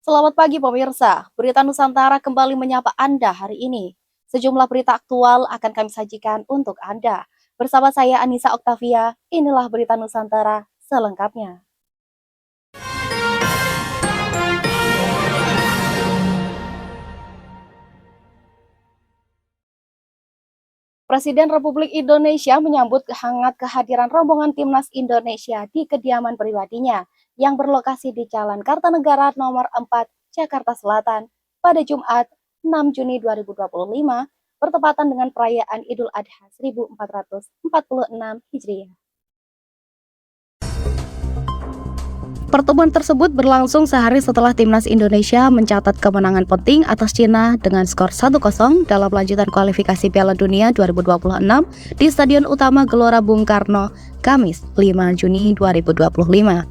Selamat pagi pemirsa, Berita Nusantara kembali menyapa Anda hari ini. Sejumlah berita aktual akan kami sajikan untuk Anda. Bersama saya Anissa Oktavia, inilah Berita Nusantara selengkapnya. Presiden Republik Indonesia menyambut hangat kehadiran rombongan Timnas Indonesia di kediaman pribadinya yang berlokasi di Jalan Kartanegara nomor 4, Jakarta Selatan pada Jumat 6 Juni 2025 bertepatan dengan perayaan Idul Adha 1446 Hijriah. Pertemuan tersebut berlangsung sehari setelah Timnas Indonesia mencatat kemenangan penting atas Cina dengan skor 1-0 dalam lanjutan kualifikasi Piala Dunia 2026 di Stadion Utama Gelora Bung Karno, Kamis 5 Juni 2025.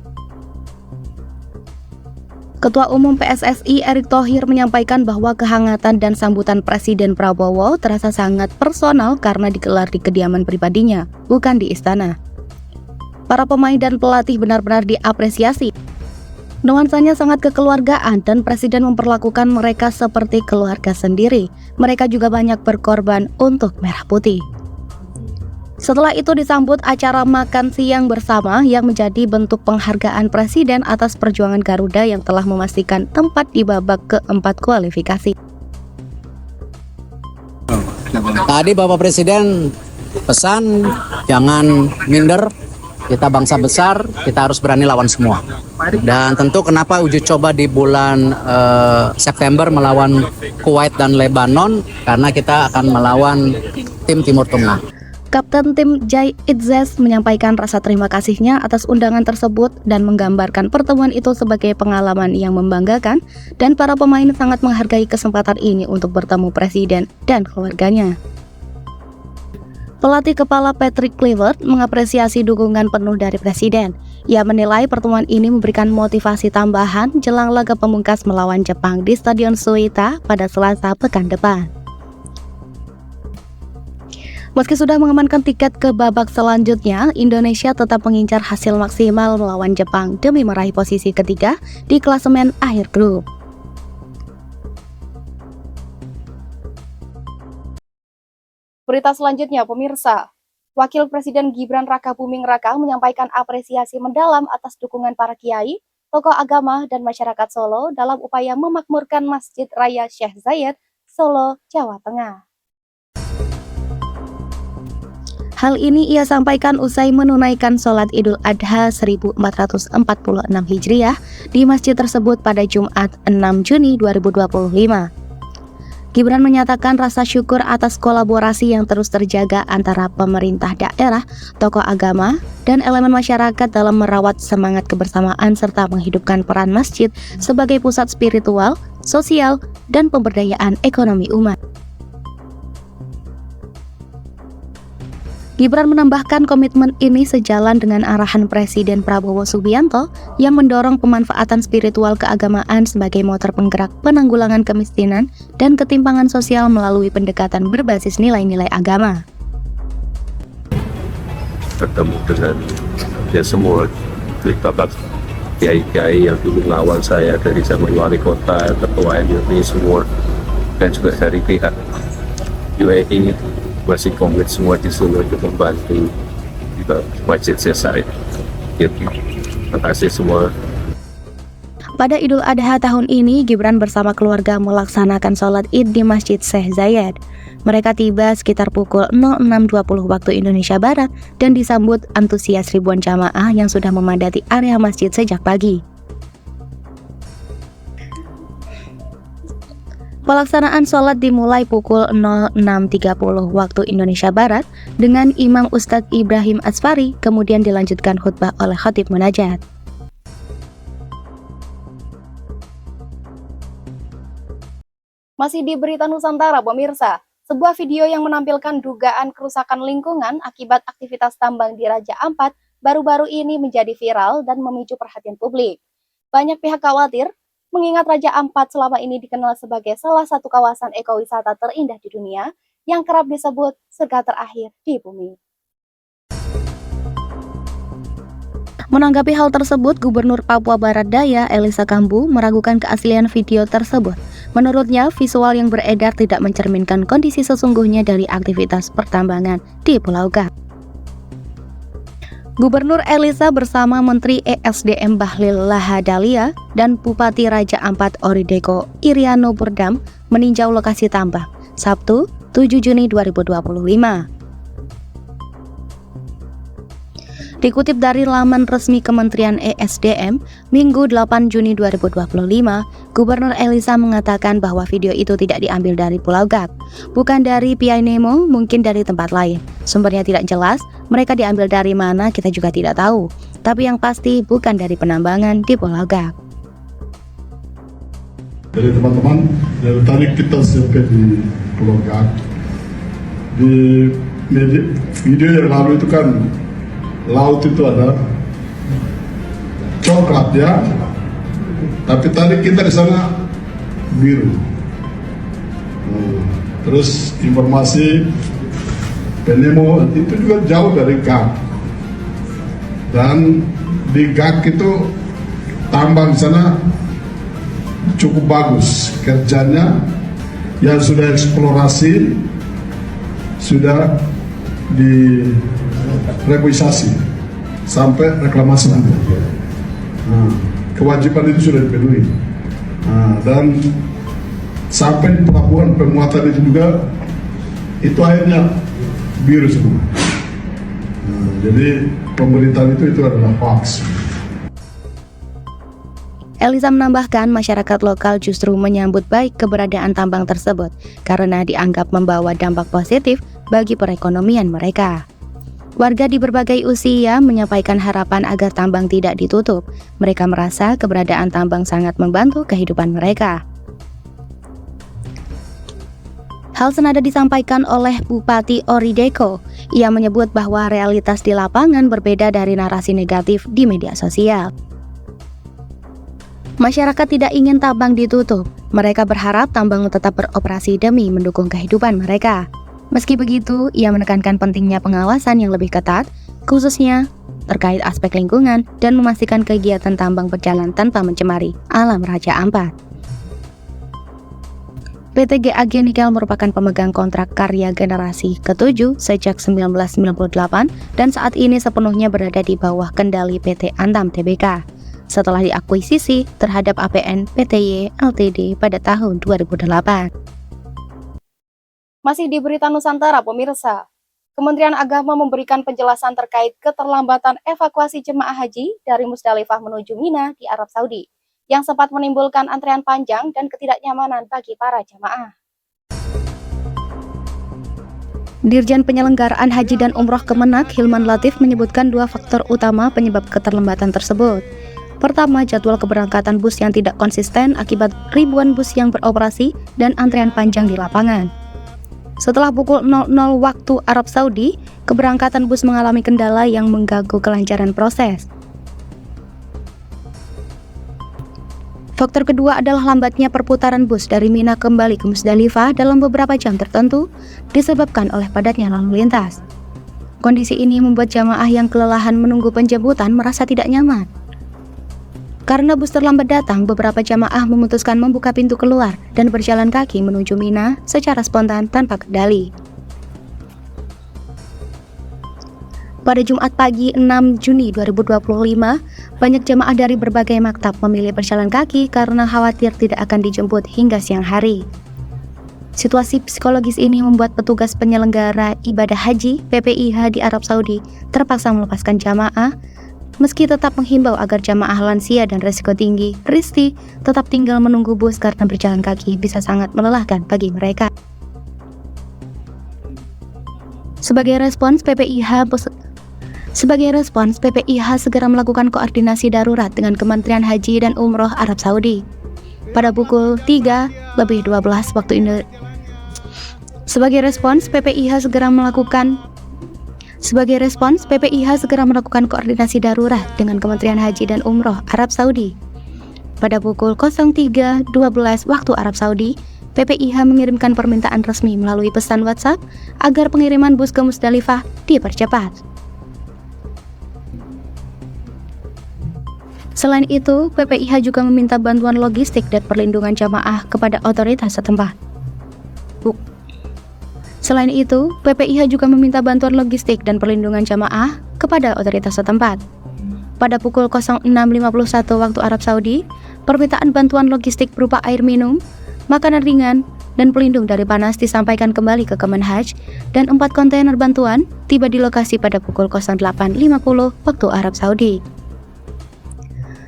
Ketua Umum PSSI Erick Thohir menyampaikan bahwa kehangatan dan sambutan Presiden Prabowo terasa sangat personal karena digelar di kediaman pribadinya, bukan di istana. Para pemain dan pelatih benar-benar diapresiasi. Nuansanya sangat kekeluargaan dan Presiden memperlakukan mereka seperti keluarga sendiri. Mereka juga banyak berkorban untuk Merah Putih. Setelah itu disambut acara makan siang bersama yang menjadi bentuk penghargaan Presiden atas perjuangan Garuda yang telah memastikan tempat di babak keempat kualifikasi. Tadi Bapak Presiden pesan jangan minder. Kita bangsa besar, kita harus berani lawan semua. Dan tentu kenapa uji coba di bulan September melawan Kuwait dan Lebanon, karena kita akan melawan tim Timur Tengah. Kapten tim Jai Itzes menyampaikan rasa terima kasihnya atas undangan tersebut dan menggambarkan pertemuan itu sebagai pengalaman yang membanggakan dan para pemain sangat menghargai kesempatan ini untuk bertemu Presiden dan keluarganya. Pelatih kepala Patrick Kluivert mengapresiasi dukungan penuh dari Presiden. Ia menilai pertemuan ini memberikan motivasi tambahan jelang laga pemungkas melawan Jepang di Stadion Suita pada Selasa pekan depan. Meski sudah mengamankan tiket ke babak selanjutnya, Indonesia tetap mengincar hasil maksimal melawan Jepang demi meraih posisi ketiga di klasemen akhir grup. Berita selanjutnya, pemirsa. Wakil Presiden Gibran Rakabuming Raka menyampaikan apresiasi mendalam atas dukungan para kiai, tokoh agama, dan masyarakat Solo dalam upaya memakmurkan Masjid Raya Syekh Zayed, Solo, Jawa Tengah. Hal ini ia sampaikan usai menunaikan sholat Idul Adha 1446 Hijriah di masjid tersebut pada Jumat 6 Juni 2025. Gibran menyatakan rasa syukur atas kolaborasi yang terus terjaga antara pemerintah daerah, tokoh agama, dan elemen masyarakat dalam merawat semangat kebersamaan serta menghidupkan peran masjid sebagai pusat spiritual, sosial, dan pemberdayaan ekonomi umat. Gibran menambahkan komitmen ini sejalan dengan arahan Presiden Prabowo Subianto yang mendorong pemanfaatan spiritual keagamaan sebagai motor penggerak penanggulangan kemiskinan dan ketimpangan sosial melalui pendekatan berbasis nilai-nilai agama. Bertemu dengan semua bapak kiai-kiai yang dulu mengawal saya dari zaman wali kota, ketua MUI semua, dan juga dari pihak UAE masih komit semua di sini untuk membantu Masjid Syekh Zayed. Terima kasih semua. Pada Idul Adha tahun ini, Gibran bersama keluarga melaksanakan sholat Id di Masjid Syekh Zayed. Mereka tiba sekitar pukul 06.20 waktu Indonesia Barat dan disambut antusias ribuan jamaah yang sudah memadati area masjid sejak pagi. Pelaksanaan sholat dimulai pukul 06.30 waktu Indonesia Barat dengan Imam Ustadz Ibrahim Asfari, kemudian dilanjutkan khutbah oleh khatib munajat. Masih di Berita Nusantara, pemirsa, sebuah video yang menampilkan dugaan kerusakan lingkungan akibat aktivitas tambang di Raja Ampat baru-baru ini menjadi viral dan memicu perhatian publik. Banyak pihak khawatir mengingat Raja Ampat selama ini dikenal sebagai salah satu kawasan ekowisata terindah di dunia yang kerap disebut surga terakhir di bumi. Menanggapi hal tersebut, Gubernur Papua Barat Daya, Elisa Kambu, meragukan keaslian video tersebut. Menurutnya, visual yang beredar tidak mencerminkan kondisi sesungguhnya dari aktivitas pertambangan di Pulau Gap. Gubernur Elisa bersama Menteri ESDM Bahlil Lahadalia dan Bupati Raja Ampat Orideko Iriano Burdam meninjau lokasi tambang Sabtu 7 Juni 2025. Dikutip dari laman resmi Kementerian ESDM, Minggu 8 Juni 2025, Gubernur Elisa mengatakan bahwa video itu tidak diambil dari Pulau Gap, bukan dari Piai Nemo, mungkin dari tempat lain. Sumbernya tidak jelas, mereka diambil dari mana kita juga tidak tahu, tapi yang pasti bukan dari penambangan di Pulau Gap. Jadi teman-teman, dari tadi kita sampai di Pulau Gap, di video yang lalu itu kan laut itu ada coklat ya, tapi tadi kita di sana biru. Terus informasi Penemo itu juga jauh dari GAK, dan di GAK itu tambang di sana cukup bagus kerjanya, yang sudah eksplorasi sudah di reboisasi sampai reklamasi nanti. Kewajiban itu sudah dipenuhi. Dan sampai di pelabuhan pemuatan itu juga itu airnya biru semua. Jadi pemberitaan itu adalah hoax. Elisa menambahkan masyarakat lokal justru menyambut baik keberadaan tambang tersebut karena dianggap membawa dampak positif bagi perekonomian mereka. Warga di berbagai usia menyampaikan harapan agar tambang tidak ditutup. Mereka merasa keberadaan tambang sangat membantu kehidupan mereka. Hal senada disampaikan oleh Bupati Orideko. Ia menyebut bahwa realitas di lapangan berbeda dari narasi negatif di media sosial. Masyarakat tidak ingin tambang ditutup. Mereka berharap tambang tetap beroperasi demi mendukung kehidupan mereka. Meski begitu, ia menekankan pentingnya pengawasan yang lebih ketat, khususnya terkait aspek lingkungan dan memastikan kegiatan tambang berjalan tanpa mencemari alam Raja Ampat. PT GAG Nikel merupakan pemegang kontrak karya generasi ke-7 sejak 1998 dan saat ini sepenuhnya berada di bawah kendali PT Antam Tbk. Setelah diakuisisi terhadap APN PTY Ltd pada tahun 2008. Masih di Berita Nusantara, pemirsa. Kementerian Agama memberikan penjelasan terkait keterlambatan evakuasi jemaah haji dari Musdalifah menuju Mina di Arab Saudi, yang sempat menimbulkan antrean panjang dan ketidaknyamanan bagi para jemaah. Dirjen Penyelenggaraan Haji dan Umroh Kemenak, Hilman Latif, menyebutkan dua faktor utama penyebab keterlambatan tersebut. Pertama, jadwal keberangkatan bus yang tidak konsisten akibat ribuan bus yang beroperasi dan antrean panjang di lapangan. Setelah pukul 00 waktu Arab Saudi, keberangkatan bus mengalami kendala yang mengganggu kelancaran proses. Faktor kedua adalah lambatnya perputaran bus dari Mina kembali ke Musdalifah dalam beberapa jam tertentu, disebabkan oleh padatnya lalu lintas. Kondisi ini membuat jamaah yang kelelahan menunggu penjemputan merasa tidak nyaman. Karena bus terlambat datang, beberapa jamaah memutuskan membuka pintu keluar dan berjalan kaki menuju Mina secara spontan tanpa kendali. Pada Jumat pagi 6 Juni 2025, banyak jamaah dari berbagai maktab memilih berjalan kaki karena khawatir tidak akan dijemput hingga siang hari. Situasi psikologis ini membuat petugas penyelenggara ibadah haji PPIH di Arab Saudi terpaksa melepaskan jamaah, meski tetap menghimbau agar jamaah lansia dan risiko tinggi (RISTI) tetap tinggal menunggu bus karena berjalan kaki bisa sangat melelahkan bagi mereka. Sebagai respons, PPIH segera melakukan koordinasi darurat dengan Kementerian Haji dan Umroh Arab Saudi. Pada pukul 3:12 waktu Indonesia. Sebagai respons, PPIH segera melakukan koordinasi darurat dengan Kementerian Haji dan Umroh Arab Saudi. Pada pukul 03:12 waktu Arab Saudi, PPIH mengirimkan permintaan resmi melalui pesan WhatsApp agar pengiriman bus ke Musdalifah dipercepat. Selain itu, PPIH juga meminta bantuan logistik dan perlindungan jamaah kepada otoritas setempat. Selain itu, PPIH juga meminta bantuan logistik dan perlindungan jamaah kepada otoritas setempat. Pada pukul 06.51 waktu Arab Saudi, permintaan bantuan logistik berupa air minum, makanan ringan, dan pelindung dari panas disampaikan kembali ke Kemenhaj, dan 4 kontainer bantuan tiba di lokasi pada pukul 08.50 waktu Arab Saudi.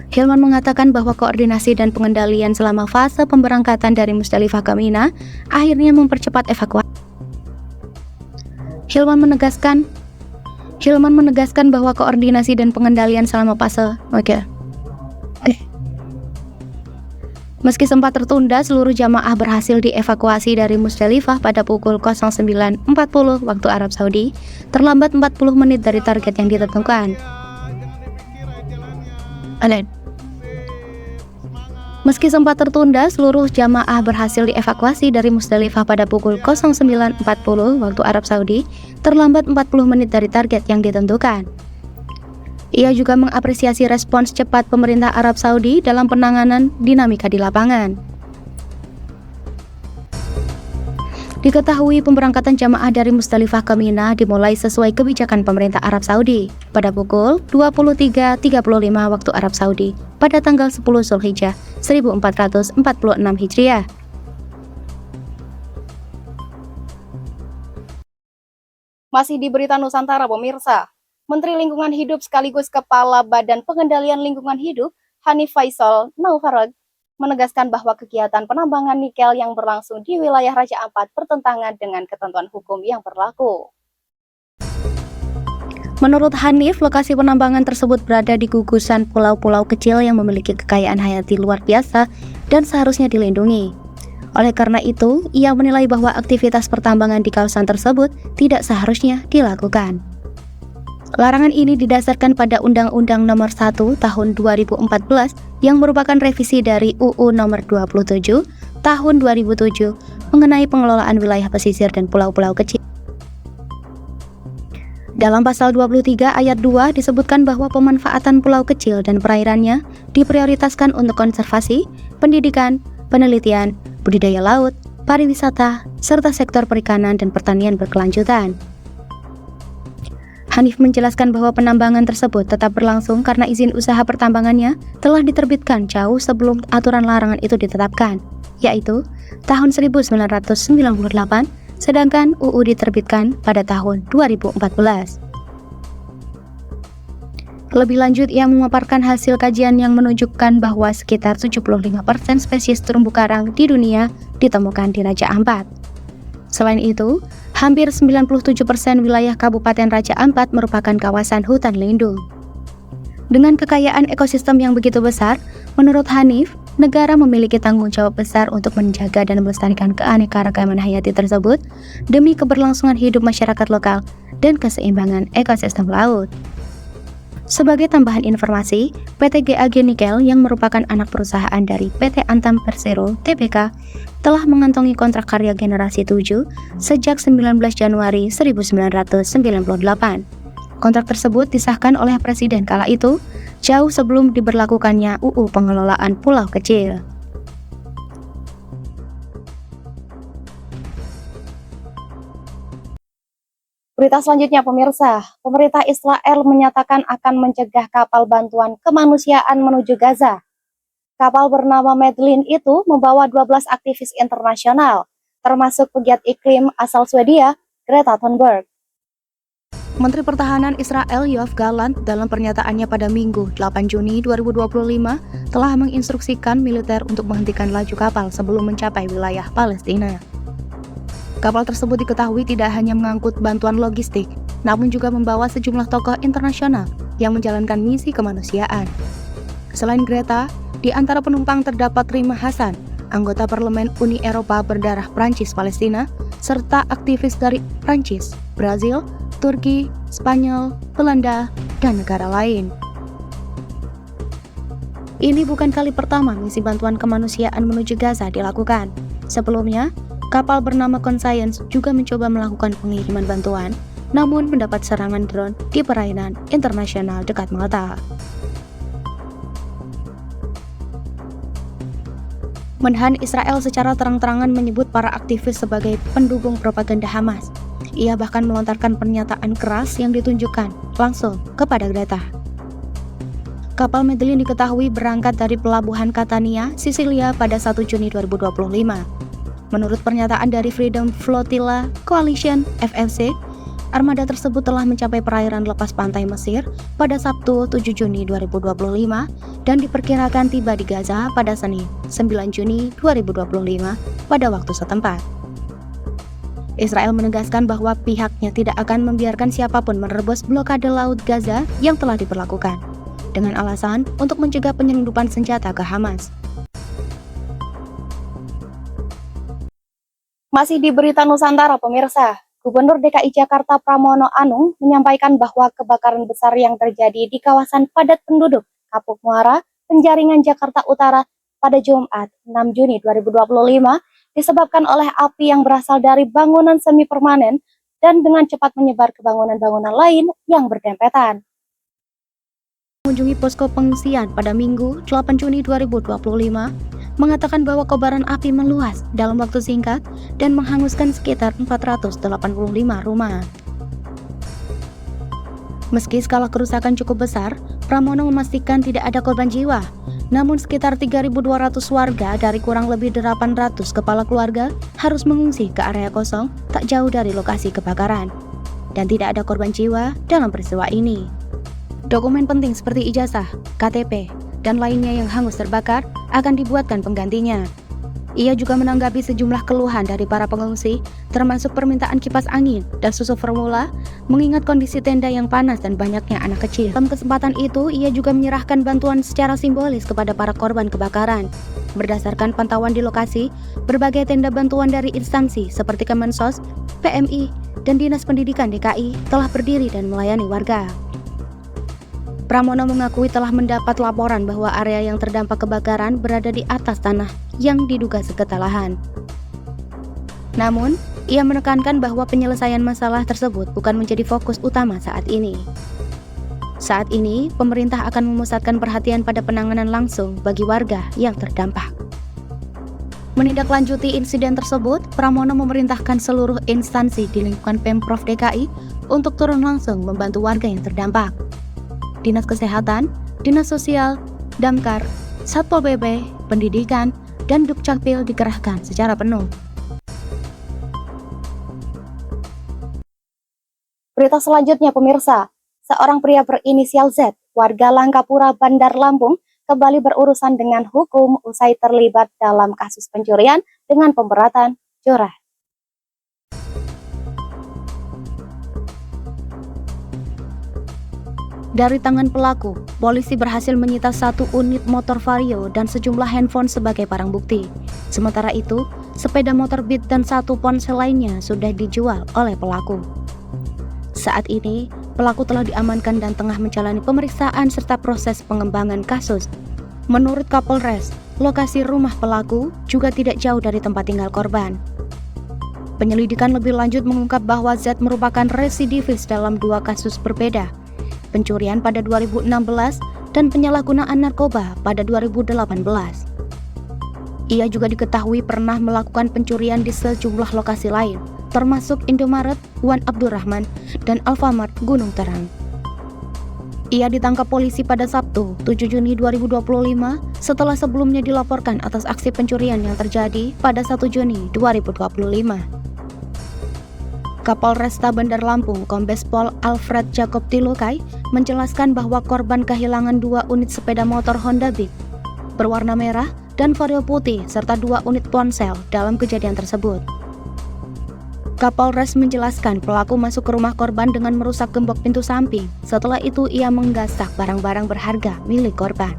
Hilman mengatakan bahwa koordinasi dan pengendalian selama fase pemberangkatan dari Musdalifah ke Mina akhirnya mempercepat evakuasi. Hilman menegaskan bahwa koordinasi dan pengendalian selama fase Meski sempat tertunda, seluruh jamaah berhasil dievakuasi dari Musdalifah pada pukul 09.40 waktu Arab Saudi, terlambat 40 menit dari target yang ditentukan. Meski sempat tertunda, seluruh jamaah berhasil dievakuasi dari Musdalifah pada pukul 09.40 waktu Arab Saudi, terlambat 40 menit dari target yang ditentukan. Ia juga mengapresiasi respons cepat pemerintah Arab Saudi dalam penanganan dinamika di lapangan. Diketahui pemberangkatan jamaah dari Musdalifah ke Mina dimulai sesuai kebijakan pemerintah Arab Saudi pada pukul 23.35 waktu Arab Saudi pada tanggal 10 Zulhijjah 1446 Hijriah. Masih di Berita Nusantara, pemirsa. Menteri Lingkungan Hidup sekaligus Kepala Badan Pengendalian Lingkungan Hidup, Hanif Faisal Naufarag, menegaskan bahwa kegiatan penambangan nikel yang berlangsung di wilayah Raja Ampat bertentangan dengan ketentuan hukum yang berlaku. Menurut Hanif, lokasi penambangan tersebut berada di gugusan pulau-pulau kecil yang memiliki kekayaan hayati luar biasa dan seharusnya dilindungi. Oleh karena itu, ia menilai bahwa aktivitas pertambangan di kawasan tersebut tidak seharusnya dilakukan. Larangan ini didasarkan pada Undang-Undang Nomor 1 Tahun 2014 yang merupakan revisi dari UU Nomor 27 Tahun 2007 mengenai pengelolaan wilayah pesisir dan pulau-pulau kecil. Dalam pasal 23 ayat 2 disebutkan bahwa pemanfaatan pulau kecil dan perairannya diprioritaskan untuk konservasi, pendidikan, penelitian, budidaya laut, pariwisata, serta sektor perikanan dan pertanian berkelanjutan. Hanif menjelaskan bahwa penambangan tersebut tetap berlangsung karena izin usaha pertambangannya telah diterbitkan jauh sebelum aturan larangan itu ditetapkan, yaitu tahun 1998, sedangkan UU diterbitkan pada tahun 2014. Lebih lanjut, ia memaparkan hasil kajian yang menunjukkan bahwa sekitar 75% spesies terumbu karang di dunia ditemukan di Raja Ampat. Selain itu, hampir 97% wilayah Kabupaten Raja Ampat merupakan kawasan hutan lindung. Dengan kekayaan ekosistem yang begitu besar, menurut Hanif, negara memiliki tanggung jawab besar untuk menjaga dan melestarikan keanekaragaman hayati tersebut demi keberlangsungan hidup masyarakat lokal dan keseimbangan ekosistem laut. Sebagai tambahan informasi, PT GAG Nikel yang merupakan anak perusahaan dari PT Antam Persero Tbk telah mengantongi kontrak karya generasi 7 sejak 19 Januari 1998. Kontrak tersebut disahkan oleh Presiden kala itu, jauh sebelum diberlakukannya UU Pengelolaan Pulau Kecil. Berita selanjutnya, pemirsa, pemerintah Israel menyatakan akan mencegah kapal bantuan kemanusiaan menuju Gaza. Kapal bernama Medlin itu membawa 12 aktivis internasional, termasuk pegiat iklim asal Swedia, Greta Thunberg. Menteri Pertahanan Israel Yoav Gallant dalam pernyataannya pada Minggu 8 Juni 2025 telah menginstruksikan militer untuk menghentikan laju kapal sebelum mencapai wilayah Palestina. Kapal tersebut diketahui tidak hanya mengangkut bantuan logistik, namun juga membawa sejumlah tokoh internasional yang menjalankan misi kemanusiaan. Selain Greta, di antara penumpang terdapat Rima Hassan, anggota Parlemen Uni Eropa berdarah Prancis-Palestina, serta aktivis dari Prancis, Brazil, Turki, Spanyol, Belanda, dan negara lain. Ini bukan kali pertama misi bantuan kemanusiaan menuju Gaza dilakukan. Sebelumnya, kapal bernama Conscience juga mencoba melakukan pengiriman bantuan, namun mendapat serangan drone di perairan internasional dekat Malta. Menhan Israel secara terang-terangan menyebut para aktivis sebagai pendukung propaganda Hamas. Ia bahkan melontarkan pernyataan keras yang ditunjukkan langsung kepada Greta. Kapal Medellin diketahui berangkat dari pelabuhan Catania, Sisilia pada 1 Juni 2025. Menurut pernyataan dari Freedom Flotilla Coalition (FFC), armada tersebut telah mencapai perairan lepas pantai Mesir pada Sabtu 7 Juni 2025 dan diperkirakan tiba di Gaza pada Senin 9 Juni 2025 pada waktu setempat. Israel menegaskan bahwa pihaknya tidak akan membiarkan siapapun menerobos blokade laut Gaza yang telah diberlakukan, dengan alasan untuk mencegah penyelundupan senjata ke Hamas. Masih di Berita Nusantara, pemirsa. Gubernur DKI Jakarta Pramono Anung menyampaikan bahwa kebakaran besar yang terjadi di kawasan padat penduduk Kapuk Muara, Penjaringan, Jakarta Utara pada Jumat 6 Juni 2025 disebabkan oleh api yang berasal dari bangunan semi permanen dan dengan cepat menyebar ke bangunan-bangunan lain yang berdempetan. Mengunjungi posko pengungsian pada Minggu 8 Juni 2025 mengatakan bahwa kobaran api meluas dalam waktu singkat dan menghanguskan sekitar 485 rumah. Meski skala kerusakan cukup besar, Pramono memastikan tidak ada korban jiwa. Namun sekitar 3.200 warga dari kurang lebih 800 kepala keluarga harus mengungsi ke area kosong tak jauh dari lokasi kebakaran. Dan tidak ada korban jiwa dalam peristiwa ini. Dokumen penting seperti ijazah, KTP, dan lainnya yang hangus terbakar akan dibuatkan penggantinya. Ia juga menanggapi sejumlah keluhan dari para pengungsi, termasuk permintaan kipas angin dan susu formula, mengingat kondisi tenda yang panas dan banyaknya anak kecil. Dalam kesempatan itu, ia juga menyerahkan bantuan secara simbolis kepada para korban kebakaran. Berdasarkan pantauan di lokasi, berbagai tenda bantuan dari instansi seperti Kemensos, PMI, dan Dinas Pendidikan DKI telah berdiri dan melayani warga. Pramono mengakui telah mendapat laporan bahwa area yang terdampak kebakaran berada di atas tanah yang diduga sengketa lahan. Namun, ia menekankan bahwa penyelesaian masalah tersebut bukan menjadi fokus utama saat ini. Saat ini, pemerintah akan memusatkan perhatian pada penanganan langsung bagi warga yang terdampak. Menindaklanjuti insiden tersebut, Pramono memerintahkan seluruh instansi di lingkungan Pemprov DKI untuk turun langsung membantu warga yang terdampak. Dinas Kesehatan, Dinas Sosial, Damkar, Satpol PP, Pendidikan, dan Dukcapil dikerahkan secara penuh. Berita selanjutnya, pemirsa. Seorang pria berinisial Z, warga Langkapura, Bandar Lampung, kembali berurusan dengan hukum usai terlibat dalam kasus pencurian dengan pemberatan curah. Dari tangan pelaku, polisi berhasil menyita 1 unit motor Vario dan sejumlah handphone sebagai barang bukti. Sementara itu, sepeda motor Beat dan 1 ponsel lainnya sudah dijual oleh pelaku. Saat ini, pelaku telah diamankan dan tengah menjalani pemeriksaan serta proses pengembangan kasus. Menurut Kapolres, lokasi rumah pelaku juga tidak jauh dari tempat tinggal korban. Penyelidikan lebih lanjut mengungkap bahwa Z merupakan residivis dalam 2 kasus berbeda, pencurian pada 2016 dan penyalahgunaan narkoba pada 2018. Ia juga diketahui pernah melakukan pencurian di sejumlah lokasi lain, termasuk Indomaret, Wan Abdurrahman, dan Alfamart Gunung Terang. Ia ditangkap polisi pada Sabtu, 7 Juni 2025, setelah sebelumnya dilaporkan atas aksi pencurian yang terjadi pada 1 Juni 2025. Kapolresta Bandar Lampung, Kombes Pol Alfred Jacob Tilukai, menjelaskan bahwa korban kehilangan 2 unit sepeda motor Honda Beat berwarna merah dan Vario putih serta 2 unit ponsel dalam kejadian tersebut. Kapolres menjelaskan pelaku masuk ke rumah korban dengan merusak gembok pintu samping. Setelah itu ia menggasak barang-barang berharga milik korban.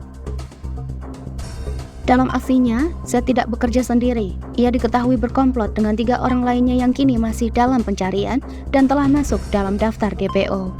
Dalam aksinya, Z tidak bekerja sendiri. Ia diketahui berkomplot dengan 3 orang lainnya yang kini masih dalam pencarian dan telah masuk dalam daftar DPO.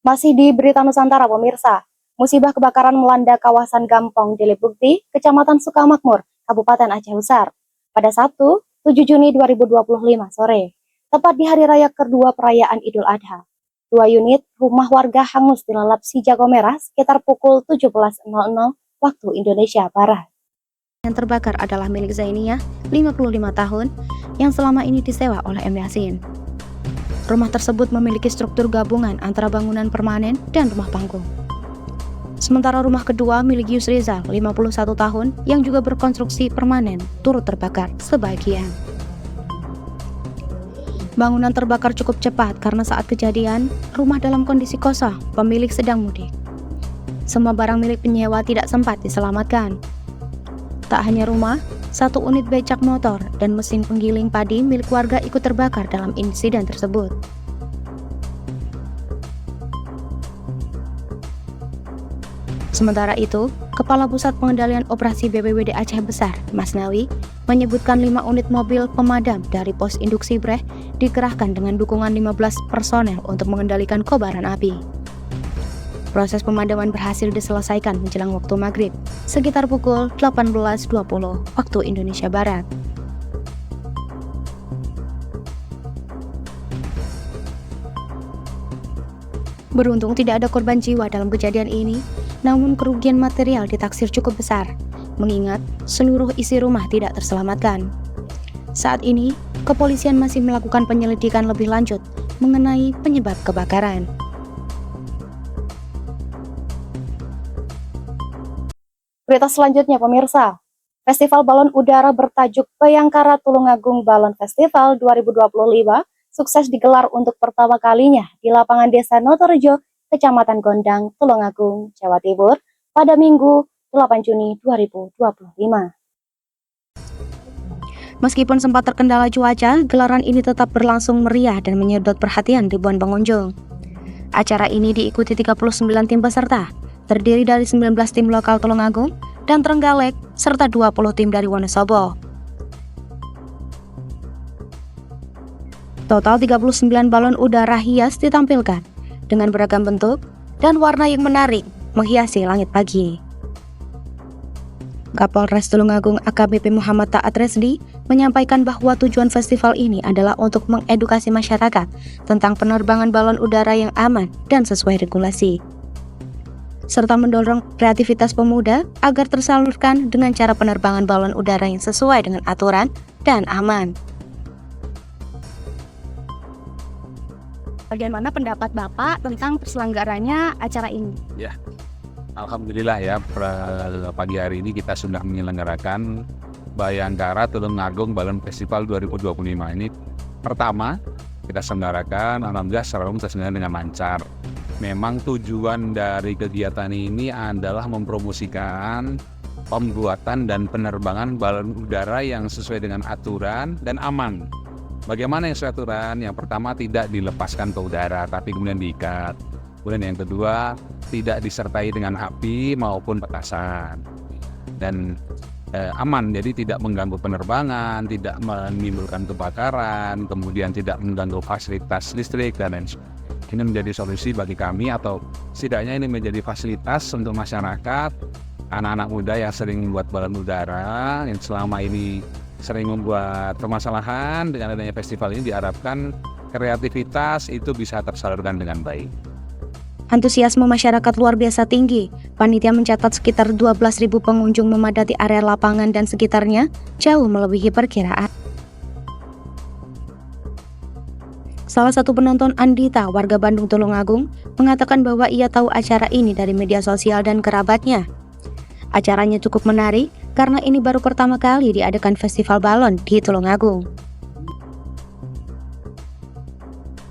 Masih di Berita Nusantara, pemirsa. Musibah kebakaran melanda kawasan Gampong Dilibukti, Kecamatan Sukamakmur, Kabupaten Aceh Besar, pada Sabtu, 7 Juni 2025 sore, tepat di hari raya kedua perayaan Idul Adha. 2 unit rumah warga hangus dilalap si jago merah sekitar pukul 17.00 waktu Indonesia Barat. Yang terbakar adalah milik Zainiyah, 55 tahun, yang selama ini disewa oleh M. Yasin. Rumah tersebut memiliki struktur gabungan antara bangunan permanen dan rumah panggung. Sementara rumah kedua milik Yusrizal, 51 tahun, yang juga berkonstruksi permanen, turut terbakar sebagian. Bangunan terbakar cukup cepat karena saat kejadian, rumah dalam kondisi kosong, pemilik sedang mudik. Semua barang milik penyewa tidak sempat diselamatkan. Tak hanya rumah, 1 unit becak motor dan mesin penggiling padi milik warga ikut terbakar dalam insiden tersebut. Sementara itu, Kepala Pusat Pengendalian Operasi BPBD Aceh Besar, Masnawi, menyebutkan 5 unit mobil pemadam dari Pos Induksi Breh dikerahkan dengan dukungan 15 personel untuk mengendalikan kobaran api. Proses pemadaman berhasil diselesaikan menjelang waktu maghrib, sekitar pukul 18.20 waktu Indonesia Barat. Beruntung tidak ada korban jiwa dalam kejadian ini, namun kerugian material ditaksir cukup besar, mengingat seluruh isi rumah tidak terselamatkan. Saat ini, kepolisian masih melakukan penyelidikan lebih lanjut mengenai penyebab kebakaran. Berita selanjutnya pemirsa, Festival Balon Udara bertajuk Bayangkara Tulungagung Balon Festival 2025 sukses digelar untuk pertama kalinya di lapangan Desa Notorejo, Kecamatan Gondang, Tulungagung, Jawa Timur pada Minggu 8 Juni 2025. Meskipun sempat terkendala cuaca, gelaran ini tetap berlangsung meriah dan menyedot perhatian ribuan pengunjung. Acara ini diikuti 39 tim peserta, terdiri dari 19 tim lokal Tulungagung dan Trenggalek, serta 20 tim dari Wonosobo. Total 39 balon udara hias ditampilkan dengan beragam bentuk dan warna yang menarik menghiasi langit pagi. Kapolres Tulungagung AKBP Muhammad Taat Resdi menyampaikan bahwa tujuan festival ini adalah untuk mengedukasi masyarakat tentang penerbangan balon udara yang aman dan sesuai regulasi, serta mendorong kreativitas pemuda agar tersalurkan dengan cara penerbangan balon udara yang sesuai dengan aturan dan aman. Bagaimana pendapat Bapak tentang terselenggaranya acara ini? Ya, alhamdulillah ya, pagi hari ini kita sudah menyelenggarakan Bayangkara Tulungagung Balon Festival 2025 ini. Pertama, kita selenggarakan, alhamdulillah secara umum terselenggara dengan lancar. Memang tujuan dari kegiatan ini adalah mempromosikan pembuatan dan penerbangan balon udara yang sesuai dengan aturan dan aman. Bagaimana yang sesuai aturan? Yang pertama, tidak dilepaskan ke udara, tapi kemudian diikat. Kemudian yang kedua, tidak disertai dengan api maupun petasan. Dan aman, jadi tidak mengganggu penerbangan, tidak menimbulkan kebakaran, kemudian tidak mengganggu fasilitas listrik, dan lain sebagainya. Ini menjadi solusi bagi kami, atau setidaknya ini menjadi fasilitas untuk masyarakat, anak-anak muda yang sering membuat balon udara, yang selama ini sering membuat permasalahan. Dengan adanya festival ini diharapkan kreativitas itu bisa tersalurkan dengan baik. Antusiasme masyarakat luar biasa tinggi. Panitia mencatat sekitar 12.000 pengunjung memadati area lapangan dan sekitarnya, jauh melebihi perkiraan. Salah satu penonton, Andita, warga Bandung Tulungagung, mengatakan bahwa ia tahu acara ini dari media sosial dan kerabatnya. Acaranya cukup menarik karena ini baru pertama kali diadakan festival balon di Tulungagung.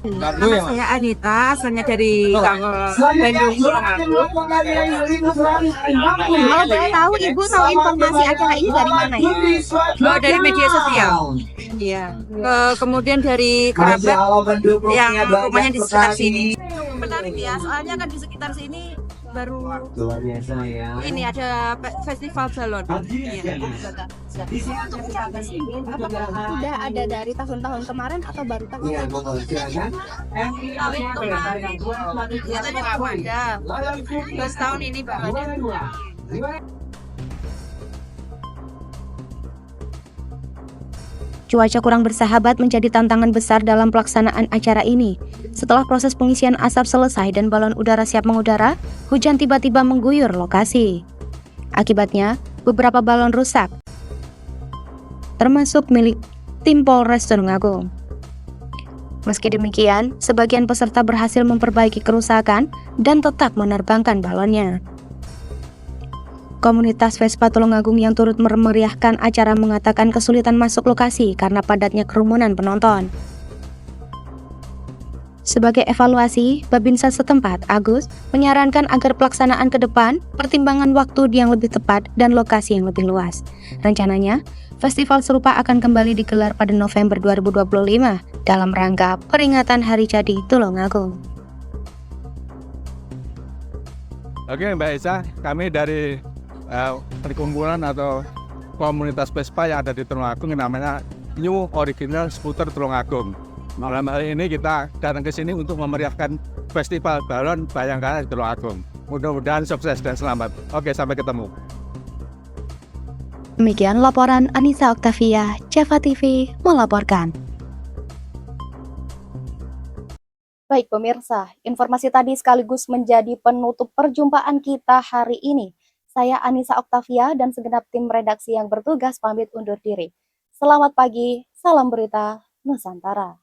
Nama saya Anita, asalnya dari Bandung Tulungagung. Kalau boleh tahu, Ibu tahu informasi acara ini dari mana ya? Oh, dari media sosial. Iya. Kemudian dari kerabat yang rumahnya di sekitar sini. Menarik ya, soalnya kan di sekitar sini baru ini ada festival balon. Iya. Sudah ada dari tahun-tahun kemarin atau baru tahun ini? Tahun kemarin. Ya, tadi baru ada. Terus tahun ini baru ada. Cuaca kurang bersahabat menjadi tantangan besar dalam pelaksanaan acara ini. Setelah proses pengisian asap selesai dan balon udara siap mengudara, hujan tiba-tiba mengguyur lokasi. Akibatnya, beberapa balon rusak, termasuk milik tim Polres Tulungagung. Meski demikian, sebagian peserta berhasil memperbaiki kerusakan dan tetap menerbangkan balonnya. Komunitas Vespa Tulungagung yang turut memeriahkan acara mengatakan kesulitan masuk lokasi karena padatnya kerumunan penonton. Sebagai evaluasi, Babinsa setempat, Agus, menyarankan agar pelaksanaan ke depan, pertimbangan waktu yang lebih tepat dan lokasi yang lebih luas. Rencananya, festival serupa akan kembali digelar pada November 2025 dalam rangka peringatan Hari Jadi Tulungagung. Oke Mbak Esa, kami dari perkumpulan atau komunitas Vespa yang ada di Tulungagung yang namanya New Original Scooter Tulungagung. Malam hari ini kita datang ke sini untuk memeriahkan Festival Balon Bayangkara di Tulungagung. Mudah-mudahan sukses dan selamat. Oke, sampai ketemu. Demikian laporan Anissa Oktavia, Java TV melaporkan. Baik pemirsa, informasi tadi sekaligus menjadi penutup perjumpaan kita hari ini. Saya Anissa Oktavia dan segenap tim redaksi yang bertugas pamit undur diri. Selamat pagi, salam berita Nusantara.